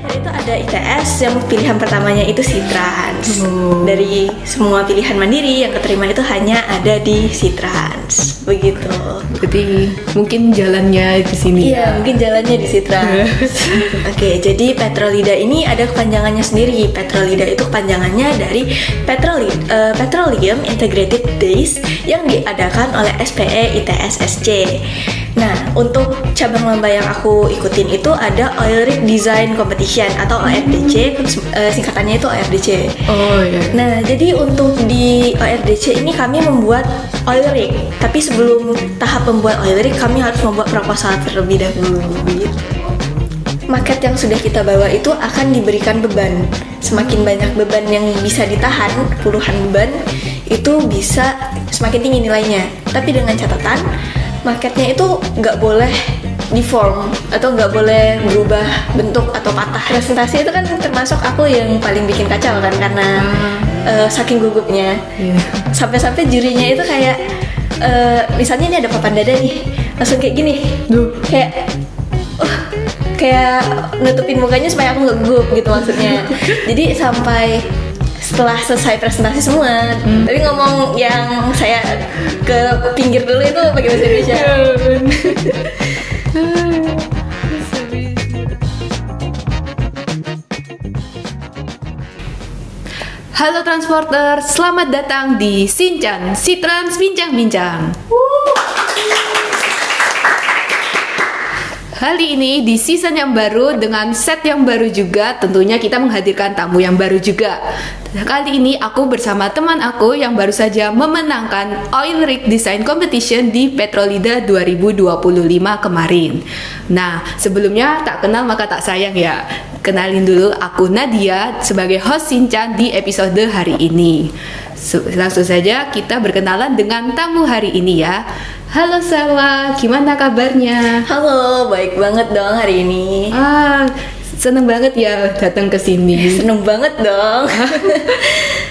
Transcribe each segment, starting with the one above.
Itu ada ITS yang pilihan pertamanya itu Sitrans. Dari semua pilihan mandiri yang keterima itu hanya ada di Sitrans. Begitu. Berarti mungkin jalannya di sini. Iya, mungkin jalannya di Sitrans. Oke, jadi Petrolida ini ada kepanjangannya sendiri. Petrolida itu kepanjangannya dari Petroleum Integrated Days yang diadakan oleh SPE ITS SC. Nah, untuk cabang lomba yang aku ikutin itu ada Oil Rig Design Competition atau ORDC, singkatannya itu ORDC. Oh iya. Nah, jadi untuk di ORDC ini kami membuat oil rig, tapi sebelum tahap membuat oil rig kami harus membuat proposal terlebih dahulu. Maket yang sudah kita bawa itu akan diberikan beban. Semakin banyak beban yang bisa ditahan, puluhan beban, itu bisa semakin tinggi nilainya. Tapi dengan catatan, maketnya itu nggak boleh deform atau nggak boleh berubah bentuk atau patah. Presentasi itu kan termasuk aku yang paling bikin kacau kan, karena saking gugupnya. Sampai-sampai jurinya itu kayak misalnya ini ada papan dada nih, langsung kayak gini, kayak nutupin mukanya supaya aku nggak gugup gitu maksudnya. Jadi sampai setelah selesai presentasi semua, tapi ngomong yang saya ke pinggir dulu itu pakai bahasa Indonesia. Halo transporter, selamat datang di Sinchan, Sitrans Bincang-Bincang. Kali ini di season yang baru dengan set yang baru juga, tentunya kita menghadirkan tamu yang baru juga. Kali ini aku bersama teman aku yang baru saja memenangkan Oil Rig Design Competition di Petrolida 2025 kemarin. Nah, sebelumnya tak kenal maka tak sayang ya. Kenalin dulu, aku Nadia sebagai host Sinchan di episode hari ini. Langsung saja kita berkenalan dengan tamu hari ini ya. Halo Salwa, gimana kabarnya? Halo, baik banget dong hari ini. Seneng banget ya datang ke sini. Seneng banget dong.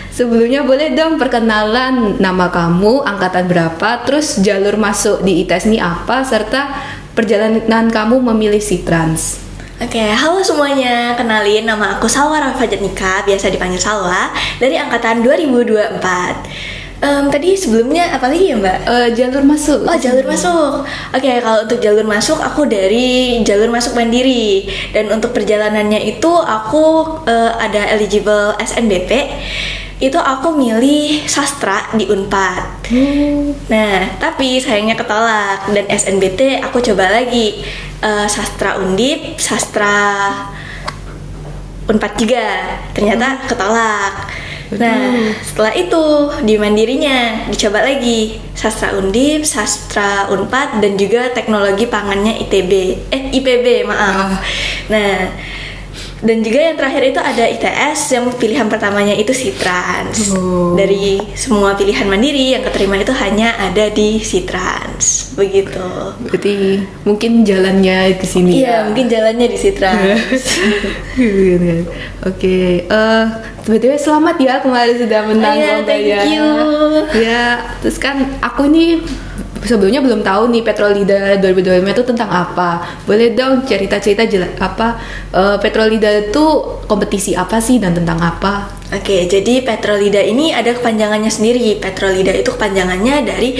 Sebelumnya boleh dong perkenalan nama kamu, angkatan berapa, terus jalur masuk di ITS ini apa, serta perjalanan kamu memilih Sitrans. Oke, halo semuanya. Kenalin, nama aku Salwa Rafajanika, biasa dipanggil Salwa, dari angkatan 2024. Tadi sebelumnya apa lagi ya Mbak? Jalur masuk. Oh, jalur masuk. Oke, kalau untuk jalur masuk aku dari jalur masuk mandiri. Dan untuk perjalanannya itu aku ada eligible SNBP. Itu aku milih sastra di Unpad. Nah, tapi sayangnya ketolak. Dan SNBT aku coba lagi sastra Undip, sastra Unpad juga. Ternyata ketolak. Nah, setelah itu di mandirinya dicoba lagi sastra Undip, sastra Unpad, dan juga teknologi pangannya IPB, maaf. Nah, dan juga yang terakhir itu ada ITS yang pilihan pertamanya itu Sitrans. Dari semua pilihan mandiri yang keterima itu hanya ada di Sitrans. Begitu. Berarti mungkin jalannya di sini. Iya, mungkin jalannya di Sitrans. Oke, sebetulnya selamat ya kemarin sudah menang lomba ya. Thank you. Ya, terus kan aku nih sebelumnya belum tahu nih Petrolida 2025 itu tentang apa. Boleh dong cerita-cerita Petrolida itu kompetisi apa sih dan tentang apa? Oke, jadi Petrolida ini ada kepanjangannya sendiri. Petrolida itu kepanjangannya dari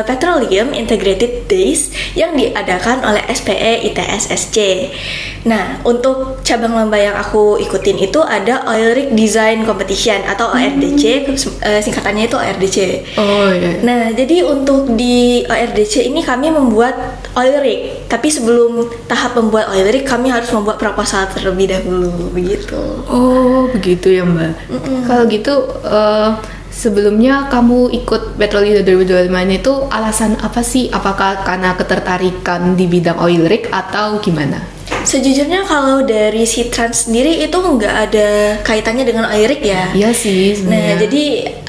Petroleum Integrated Days yang diadakan oleh SPE ITS SC. Nah, untuk cabang lomba yang aku ikutin itu ada Oil Rig Design Competition atau ORDC, singkatannya itu ORDC. Oh iya. Nah, jadi untuk di ORDC ini kami membuat oil rig, tapi sebelum tahap membuat oil rig kami harus membuat proposal terlebih dahulu, begitu. Oh, begitu ya Mbak. Kalau gitu sebelumnya kamu ikut Petrolida 2025 itu alasan apa sih? Apakah karena ketertarikan di bidang oil rig atau gimana? Sejujurnya kalau dari Sitrans sendiri itu nggak ada kaitannya dengan oil rig ya. Iya sih sebenarnya. Nah, jadi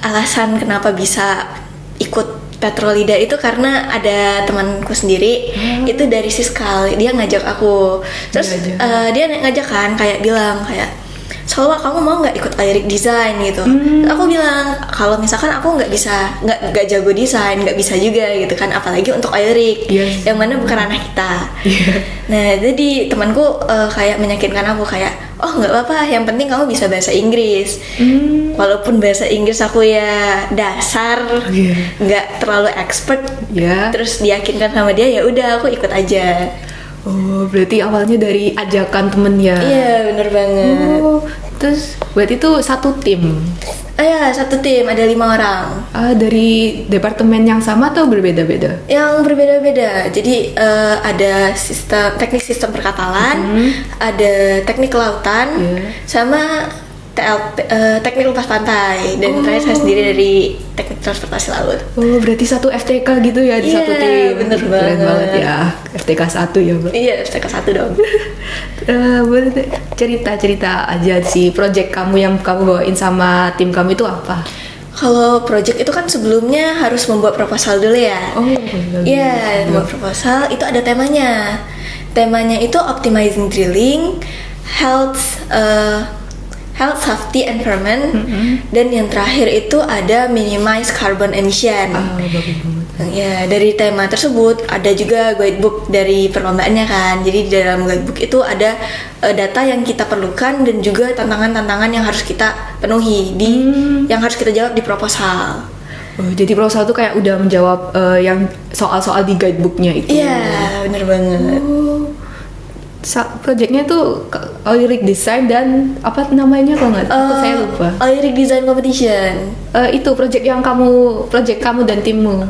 alasan kenapa bisa ikut Petrolida itu karena ada temanku sendiri itu dari Siskal, dia ngajak aku. Terus dia ngajak kan, kayak bilang kayak Salwa kamu mau nggak ikut lyric design gitu. Aku bilang kalau misalkan aku nggak jago desain, nggak bisa juga gitu kan, apalagi untuk lyric yang mana bukan ranah kita. Nah jadi temanku kayak meyakinkan aku kayak, oh nggak apa-apa, yang penting kamu bisa bahasa Inggris. Walaupun bahasa Inggris aku ya dasar, nggak terlalu expert. Terus diyakinkan sama dia, ya udah aku ikut aja. Oh, berarti awalnya dari ajakan temen ya? Iya, bener banget. Oh, terus berarti itu satu tim? Iya, satu tim, ada 5 orang. Dari departemen yang sama atau berbeda-beda? Yang berbeda-beda. Jadi ada teknik sistem perkapalan, ada teknik kelautan, sama teknik lepas pantai, dan terakhir saya sendiri dari teknik transportasi laut. Oh, berarti satu FTK gitu ya di satu tim. Bener Keren banget ya. FTK 1 ya, Mbak? Iya, FTK 1 dong. Boleh deh cerita aja sih project kamu yang kamu bawain sama tim kamu itu apa? Kalau project itu kan sebelumnya harus membuat proposal dulu ya. Iya, membuat proposal itu ada temanya. Temanya itu optimizing drilling, health, safety, environment, dan yang terakhir itu ada minimize carbon emission. Ya, dari tema tersebut ada juga guidebook dari perlombaannya kan. Jadi di dalam guidebook itu ada data yang kita perlukan dan juga tantangan-tantangan yang harus kita penuhi yang harus kita jawab di proposal. Oh, jadi proposal itu kayak udah menjawab yang soal-soal di guidebooknya itu. Iya, bener banget. Projectnya tuh lyric design dan apa namanya kalau nggak saya lupa. Lyric design competition. Itu project kamu dan timmu.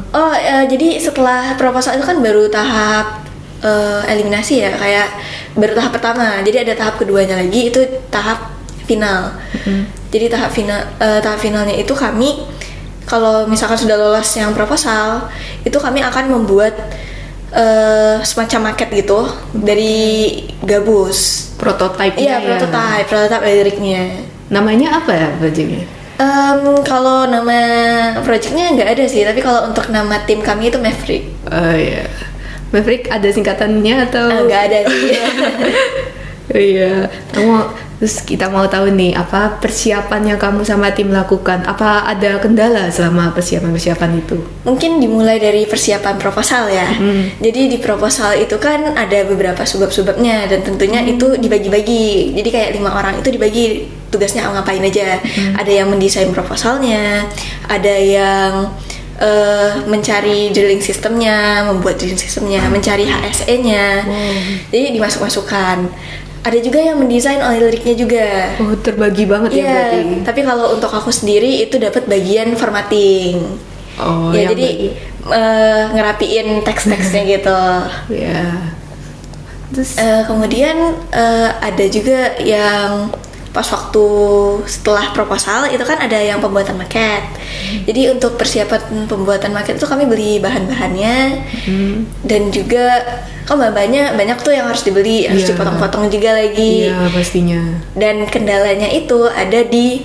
Jadi setelah proposal itu kan baru tahap eliminasi ya, kayak baru tahap pertama. Jadi ada tahap keduanya lagi, itu tahap final. Jadi tahap finalnya itu kami, kalau misalkan sudah lolos yang proposal, itu kami akan membuat semacam maket gitu dari gabus. Prototype. Iya, prototype liriknya. Namanya apa ya projectnya? Kalau nama projectnya nggak ada sih, tapi kalau untuk nama tim kami itu Maverick. Oh iya, Maverick ada singkatannya atau? Nggak ada sih. Iya, terus kita mau tahu nih apa persiapan yang kamu sama tim lakukan? Apa ada kendala selama persiapan itu? Mungkin dimulai dari persiapan proposal ya. Jadi di proposal itu kan ada beberapa subbab-subbabnya, dan tentunya itu dibagi-bagi. Jadi kayak 5 orang itu dibagi tugasnya ngapain aja. Ada yang mendesain proposalnya, ada yang mencari drilling sistemnya, membuat drilling sistemnya, mencari HSE-nya. Jadi dimasuk-masukkan. Ada juga yang mendesain liriknya juga. Oh, terbagi banget ya berarti. Tapi kalau untuk aku sendiri itu dapat bagian formatting. Oh, ya jadi ngerapiin teks-teksnya gitu. Ya. Terus kemudian ada juga yang pas waktu setelah proposal itu kan ada yang pembuatan maket. Jadi untuk persiapan pembuatan maket itu kami beli bahan-bahannya, dan juga bahannya banyak tuh yang harus dibeli, harus dipotong-potong juga lagi. Iya, pastinya. Dan kendalanya itu ada di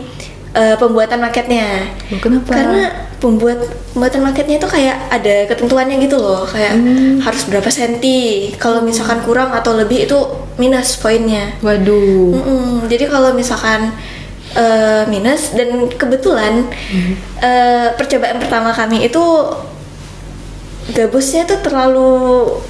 pembuatan maketnya. Kenapa? Karena pembuatan maketnya itu kayak ada ketentuannya gitu loh, kayak harus berapa senti. Kalau misalkan kurang atau lebih itu minus poinnya. Waduh. Jadi kalau misalkan minus, dan kebetulan percobaan pertama kami itu gabusnya tuh terlalu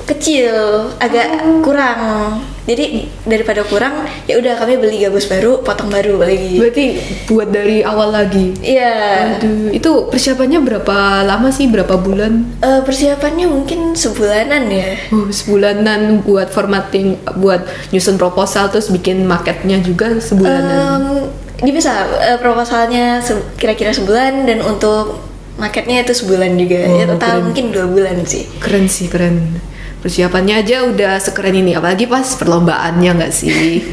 kecil, agak kurang. Jadi daripada kurang, ya udah kami beli gabus baru, potong baru lagi. Berarti buat dari awal lagi. Iya. Aduh, itu persiapannya berapa lama sih? Berapa bulan? Persiapannya mungkin sebulanan ya. Sebulanan buat formatting, buat nyusun proposal, terus bikin marketnya juga sebulanan. Dia bisa proposalnya kira-kira sebulan, dan untuk marketnya itu sebulan juga. Ya total mungkin 2 bulan sih. Keren sih, keren. Persiapannya aja udah sekeren ini, apalagi pas perlombaannya nggak sih?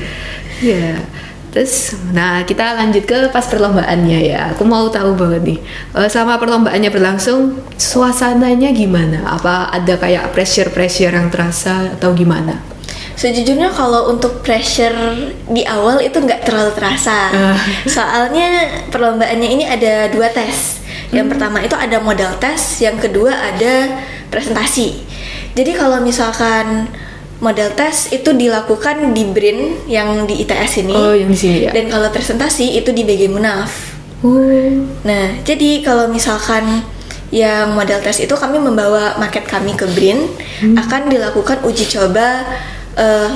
Ya. Terus, nah kita lanjut ke pas perlombaannya ya. Aku mau tahu banget nih, selama perlombaannya berlangsung, suasananya gimana? Apa ada kayak pressure yang terasa atau gimana? Sejujurnya kalau untuk pressure di awal itu nggak terlalu terasa. Soalnya perlombaannya ini ada 2 tes. Yang pertama itu ada modal tes, yang kedua ada presentasi. Jadi kalau misalkan model tes itu dilakukan di BRIN yang di ITS ini. Oh, yang di sini ya. Dan kalau presentasi itu di BG Munaf. Oh. Nah, jadi kalau misalkan yang model tes itu kami membawa market kami ke BRIN, akan dilakukan uji coba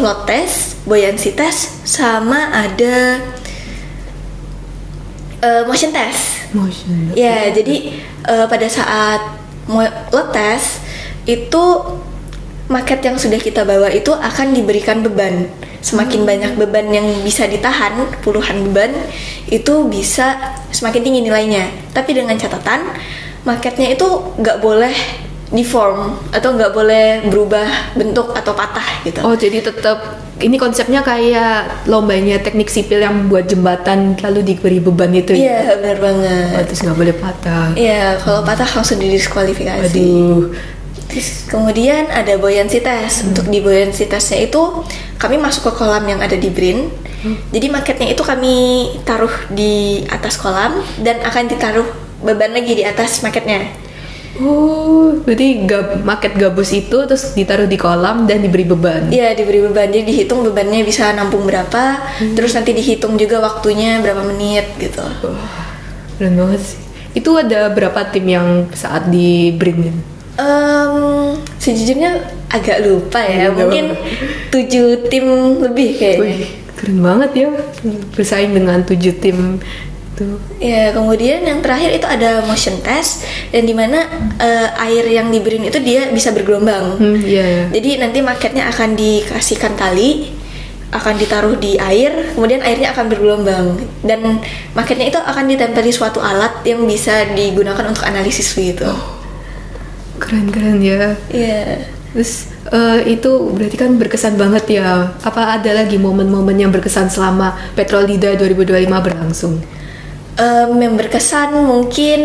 load test, buoyancy test, sama ada motion test. Motion. Ya, jadi pada saat load test itu market yang sudah kita bawa itu akan diberikan beban. Semakin banyak beban yang bisa ditahan, puluhan beban, itu bisa semakin tinggi nilainya. Tapi dengan catatan, marketnya itu nggak boleh deform atau nggak boleh berubah bentuk atau patah gitu. Oh, jadi tetap ini konsepnya kayak lombanya teknik sipil yang buat jembatan lalu diberi beban itu. Iya, benar banget. Oh, terus nggak boleh patah. Iya, kalau patah langsung didiskualifikasi. Aduh. Kemudian ada buoyancy test. Untuk di buoyancy testnya itu kami masuk ke kolam yang ada di BRIN. Jadi marketnya itu kami taruh di atas kolam dan akan ditaruh beban lagi di atas marketnya. Oh, berarti market gabus itu terus ditaruh di kolam dan diberi beban. Iya, diberi beban. Jadi dihitung bebannya bisa nampung berapa, terus nanti dihitung juga waktunya berapa menit gitu. Keren banget sih. Itu ada berapa tim yang saat di BRIN? Sejujurnya agak lupa ya, Agak mungkin 7 tim lebih kayaknya. Wih, keren banget ya bersaing dengan 7 tim tuh. Ya, kemudian yang terakhir itu ada motion test, dan dimana air yang di BRIN itu dia bisa bergelombang. Iya. Jadi nanti marketnya akan dikasihkan tali, akan ditaruh di air, kemudian airnya akan bergelombang, dan marketnya itu akan ditempeli suatu alat yang bisa digunakan untuk analisis gitu. Keren ya. Iya. Terus itu berarti kan berkesan banget ya. Apa ada lagi momen-momen yang berkesan selama Petrolida 2025 berlangsung? Yang berkesan mungkin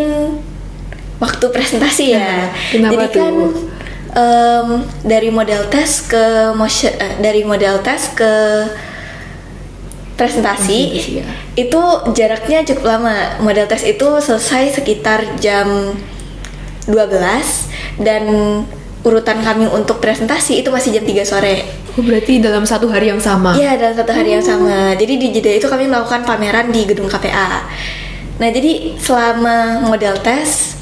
waktu presentasi ya. Kenapa Jadi kan dari model test ke presentasi ya. itu jaraknya cukup lama. Model test itu selesai sekitar jam 12 dan urutan kami untuk presentasi itu masih jam 3 sore. Oh, berarti dalam satu hari yang sama? Iya, dalam satu hari yang sama. Jadi di jeda itu kami melakukan pameran di gedung KPA. Nah, jadi selama model tes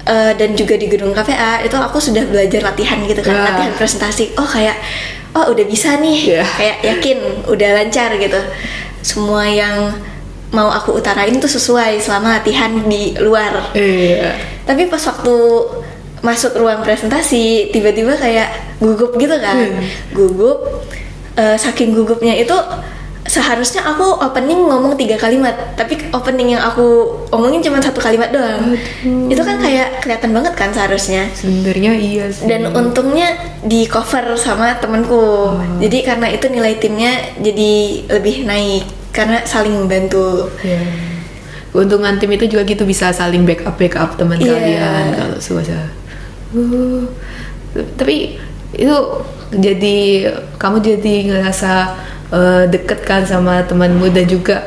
dan juga di gedung KPA itu aku sudah belajar latihan gitu kan, latihan presentasi. Oh udah bisa nih, kayak yakin udah lancar gitu. Semua yang mau aku utarain tuh sesuai selama latihan di luar. Tapi pas waktu masuk ruang presentasi tiba-tiba kayak gugup gitu kan. Gugup, saking gugupnya itu seharusnya aku opening ngomong 3 kalimat, tapi opening yang aku omongin cuma 1 kalimat doang. Itu kan kayak kelihatan banget kan seharusnya. Sebenarnya iya sih. Dan untungnya di cover sama temanku. Jadi karena itu nilai timnya jadi lebih naik karena saling membantu. Keuntungan tim itu juga gitu, bisa saling backup teman kalian kalau susah. Tapi itu jadi kamu jadi ngerasa deket kan sama temanmu, dan juga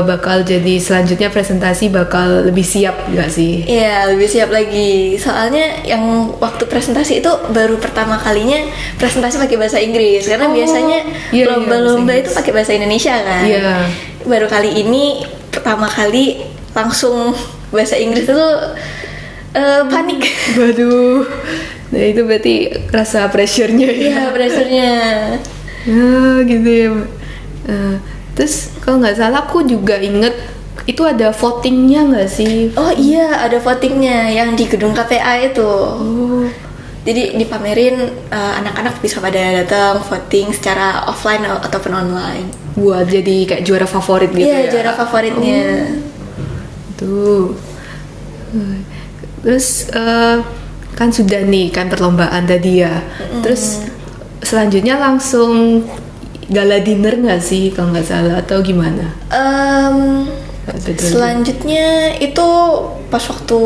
bakal jadi selanjutnya presentasi bakal lebih siap gak sih? Iya, lebih siap lagi. Soalnya yang waktu presentasi itu baru pertama kalinya presentasi pakai bahasa Inggris, karena biasanya lomba-lomba itu pakai bahasa Indonesia kan. Baru kali ini pertama kali langsung bahasa Inggris itu panik. Waduh. Nah, itu berarti rasa pressure-nya ya. Iya, pressure-nya. Gitu ya. Terus kalau nggak salah aku juga inget itu ada votingnya nggak sih? Oh iya, ada votingnya yang di gedung KPA itu. Jadi dipamerin, anak-anak bisa pada datang voting secara offline ataupun online. Buat jadi kayak juara favorit gitu ya? Iya, juara favoritnya. Tuh. Terus kan sudah nih kan perlombaan tadi ya. Terus selanjutnya langsung gala dinner nggak sih kalau nggak salah, atau gimana? Selanjutnya itu pas waktu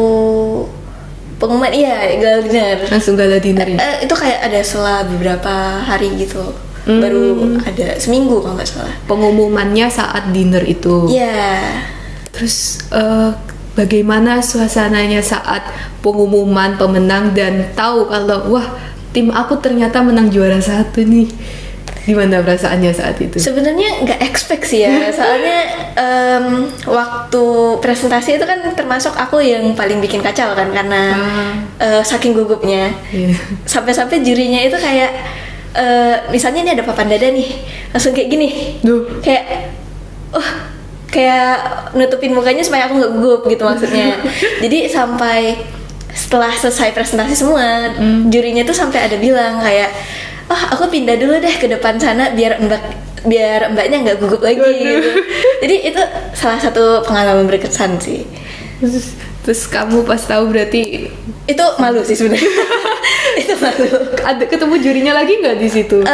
pengumuman, iya gala dinner. Langsung gala dinner ya? Itu kayak ada setelah beberapa hari gitu, baru ada seminggu kalau nggak salah. Pengumumannya saat dinner itu? Iya. Terus bagaimana suasananya saat pengumuman pemenang dan tahu kalau wah tim aku ternyata menang juara 1 nih. Gimana perasaannya saat itu? Sebenarnya nggak expect sih ya, soalnya waktu presentasi itu kan termasuk aku yang paling bikin kacau kan, karena saking gugupnya. Sampai-sampai jurinya itu kayak misalnya ini ada papan dada nih, langsung kayak gini, kayak kayak nutupin mukanya supaya aku nggak gugup gitu maksudnya. Jadi sampai setelah selesai presentasi semua, jurinya tuh sampai ada bilang kayak, aku pindah dulu deh ke depan sana biar mbaknya nggak gugup lagi gitu. Jadi itu salah satu pengalaman berkesan sih. Terus kamu pas tahu berarti itu malu sih sebenarnya. Itu malu. Ada ketemu jurinya lagi nggak di situ?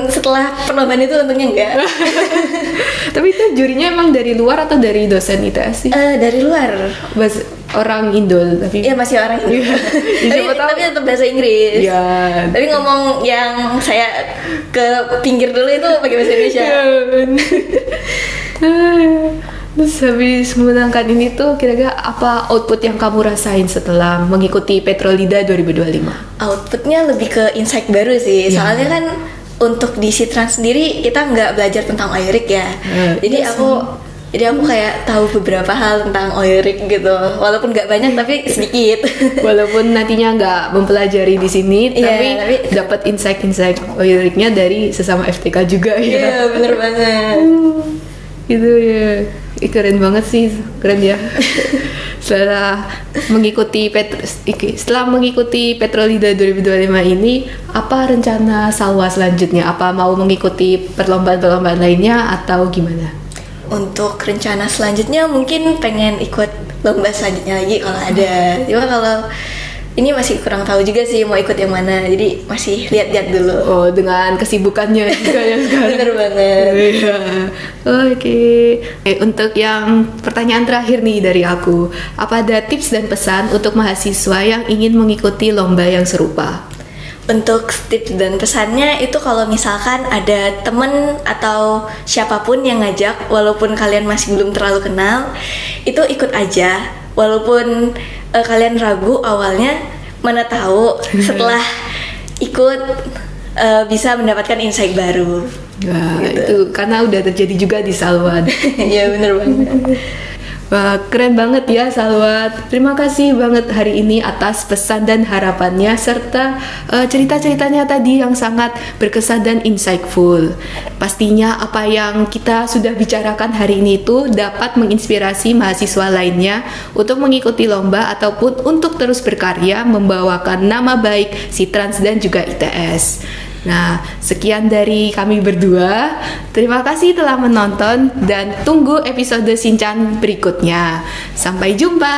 Setelah perlombaan itu untungnya enggak. Tapi itu jurinya emang dari luar atau dari dosen ITS sih? Dari luar. Orang Indo tapi. Iya, masih orang Indo. tapi tetap bahasa Inggris. Iya. Tapi ngomong yang saya ke pinggir dulu itu pakai bahasa Indonesia. Terus habis memenangkan ini tuh kira-kira apa output yang kamu rasain setelah mengikuti Petrolida 2025? Outputnya lebih ke insight baru sih. Soalnya kan untuk di Sitrans sendiri kita nggak belajar tentang oil rig ya. Jadi aku kayak tahu beberapa hal tentang oil rig gitu, walaupun nggak banyak tapi sedikit. Walaupun nantinya nggak mempelajari di sini, tapi dapat insight oil rignya dari sesama FTK juga ya. Iya, bener banget. Gitu ya. Keren banget sih, keren ya. Setelah mengikuti Petrolida 2025 ini, apa rencana Salwa selanjutnya? Apa mau mengikuti perlombaan-perlombaan lainnya atau gimana? Untuk rencana selanjutnya mungkin pengen ikut lomba selanjutnya lagi kalau ada. Cuma kalau ini masih kurang tahu juga sih mau ikut yang mana. Jadi masih lihat-lihat dulu. Oh, dengan kesibukannya juga ya sekarang. Bener banget. Iya. Oke. Untuk yang pertanyaan terakhir nih dari aku, apa ada tips dan pesan untuk mahasiswa yang ingin mengikuti lomba yang serupa? Untuk tips dan pesannya itu kalau misalkan ada temen atau siapapun yang ngajak, walaupun kalian masih belum terlalu kenal, itu ikut aja. Walaupun kalian ragu awalnya, mana tahu setelah ikut bisa mendapatkan insight baru. Wah, gitu. itu karena udah terjadi juga di Salwa. Iya, bener banget. Wah, keren banget ya Salwa. Terima kasih banget hari ini atas pesan dan harapannya serta cerita-ceritanya tadi yang sangat berkesan dan insightful. Pastinya apa yang kita sudah bicarakan hari ini itu dapat menginspirasi mahasiswa lainnya untuk mengikuti lomba ataupun untuk terus berkarya membawakan nama baik Sitrans dan juga ITS. Nah, sekian dari kami berdua. Terima kasih telah menonton dan tunggu episode Shinchan berikutnya. Sampai jumpa.